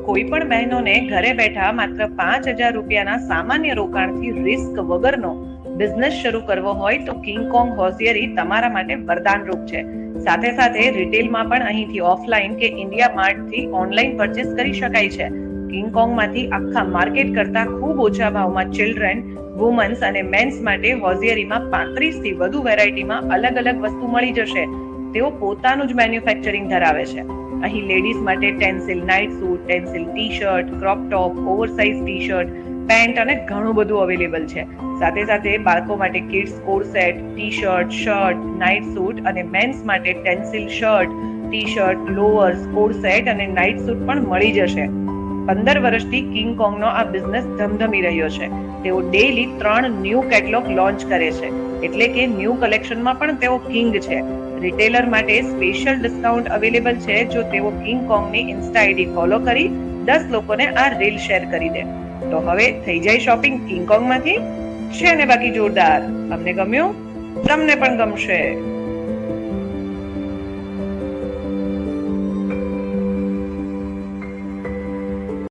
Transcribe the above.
કોઈ પણ બહેનોને ઘરે બેઠા માત્ર 5,000 રૂપિયાના સામાન્ય રોકાણથી રિસ્ક વગરનો બિઝનેસ શરૂ કરવો હોય તો કિંગ કોંગ હોઝિયરી તમારા માટે વરદાનરૂપ છે. સાથે સાથે રિટેલમાં પણ અહીંથી ઓફલાઈન કે ઇન્ડિયા માર્ટથી ઓનલાઈન પરચેસ કરી શકાય છે. કિંગ કોંગમાંથી આખા માર્કેટ કરતા ખૂબ ઓછા ભાવમાં ચિલ્ડ્રન, વુમન્સ અને મેન્સ માટે હોઝિયરીમાં 35 થી વધુ વેરાયટીમાં અલગ અલગ વસ્તુ મળી જશે. તેઓ પોતાનું જ મેન્યુફેક્ચરિંગ ધરાવે છે. અહીં લેડીઝ માટે tencel night suit, tencel T shirt, crop top, oversize T shirt, pant અને ઘણું બધું અવેલેબલ છે. સાથે સાથે બાળકો માટે kids coord set, T shirt, shirt, night suit અને મેન્સ માટે tencel shirt, T shirt, lowers, coord set અને નાઇટ સૂટ પણ મળી જશે. 15 વર્ષથી કિંગ કોંગનો આ બિઝનેસ ધમધમી રહ્યો છે. તેઓ ડેઈલી 3 ન્યૂ કેટલોગ લોન્ચ કરે છે, એટલે કે ન્યૂ કલેક્શનમાં પણ તેઓ કિંગ છે. રિટેલર માટે સ્પેશિયલ ડિસ્કાઉન્ટ અવેલેબલ છે જો તેઓ કિંગ કોંગની ઇન્સ્ટા આઈડી ફોલો કરી 10 લોકોને આ રીલ શેર કરી દે. તો હવે થઈ જાય શોપિંગ કિંગ કોંગમાંથી. છે ને બાકી જોરદાર. અમને ગમ્યું, તમને પણ ગમશે.